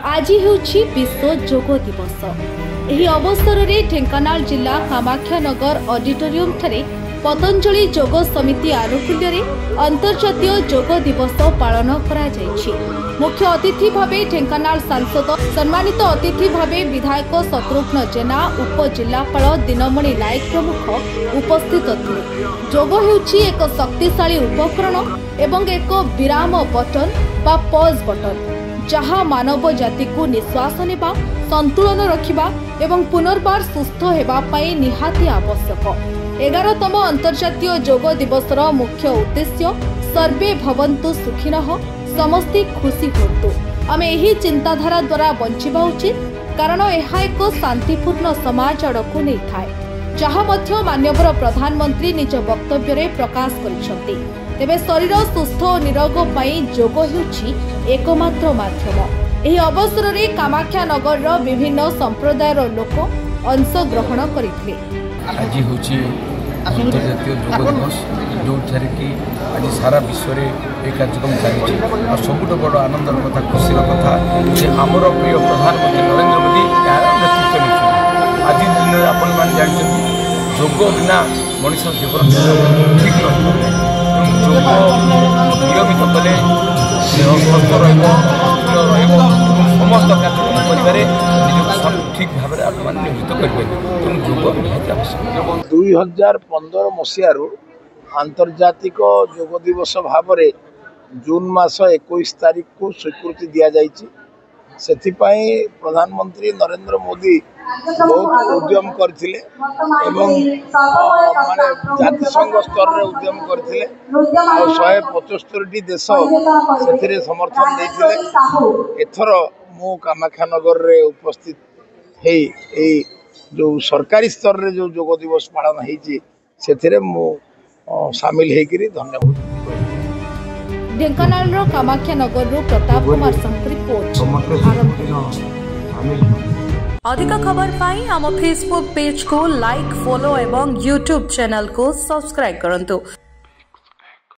आज ହେଉଛି विश्व जोग दिवस। ଏହି ଅବସରରେ ଢେଙ୍କାନାଳ ଜିଲ୍ଲା କାମାକ୍ଷାନଗର ଅଡିଟୋରିୟମ ଠାରେ ପତଞ୍ଜଳି ଯୋଗ ସମିତି ଆନୁକୂଲ୍ୟରେ ଅନ୍ତର୍ଜାତୀୟ ଯୋଗ ଦିବସ ପାଳନ କରାଯାଇଛି। ମୁଖ୍ୟ ଅତିଥି ଭାବେ ଢେଙ୍କାନାଳ ସାଂସଦ, ସମ୍ମାନିତ ଅତିଥି ଭାବେ ବିଧାୟକ ଶତ୍ରୁଘ୍ନ ଜେନା, ଉପଜିଲ୍ଲାପାଳ ଦିନମଣି ନାୟକ ପ୍ରମୁଖ ଉପସ୍ଥିତ ଥିଲେ। ଯୋଗ ହେଉଛି ଏକ ଶକ୍ତିଶାଳୀ ଉପକରଣ ଏବଂ ଏକ ବିରାମ ବଟନ ବା ପଜ୍ ବଟନ, जहाँ मानव जाति को निश्वास नेबा, संतुलन रखिबा एवं पुनर्बार सुस्थ हेबा पाई निहाती आवश्यक। 11तम अंतर्जातीय योग दिवसर मुख्य उद्देश्य सर्वे भवन्तु सुखिनः, समस्ते खुशी हुंतु। आमे एही चिंताधारा द्वारा बंचिबा उचित, कारण एहा एक शांतिपूर्ण समाज आड़कू नहीं थाए, जहाँ मध्य माननीय प्रधानमंत्री निज वक्तव्य रे प्रकाश करिसंती। तेबे शरीर सुस्थ और निरोग पाई योग हेउछि एकमात्र माध्यम। एही अवसर रे कामाक्षानगर रो विभिन्न संप्रदायर लोक अंश ग्रहण करथिले। आज होछि अंतर्जातीय योग दिवस, जो कि आज सारा विश्व रे एक कार्यक्रम चलछि। और सबुठ बड़ आनंदर कथा, खुशीर कथा जे आमर प्रिय प्रधानमंत्री नरेंद्र मोदी यार नेतृत्व नेउछन। आज दिन रे आपण मान जानछथि योग बिना मनुष्य जीवन ठीक रहबो। योग नियमित कले स्वस्थ समस्त कार्यक्रम कर ठीक भाव में नियोजित करेंगे। तेणु योग निहाती आवश्यक। 2015 मसीह आंतर्जातिक योग दिवस भाव में जून मास 21 तारीख को स्वीकृति दि जाइए। सेथिपाई प्रधानमंत्री नरेंद्र मोदी बहुत उद्यम करथिले एवं माने जातिसंघ स्तर रे उद्यम करथिले और 175 देश सेथिरे समर्थन देथिले। एथर मु कामाक्षानगर रे उपस्थित हे ए जो सरकारी स्तर रे जो योग दिवस पालन हेछि सेथिरे मु शामिल हेकरी धन्यवाद। ढेंकानाल कामाक्षानगर प्रताप कुमार संग रिपोर्ट। अधिक खबर पाई आम फेसबुक पेज को लाइक, फॉलो एवं यूट्यूब चैनल को सब्सक्राइब करंतु।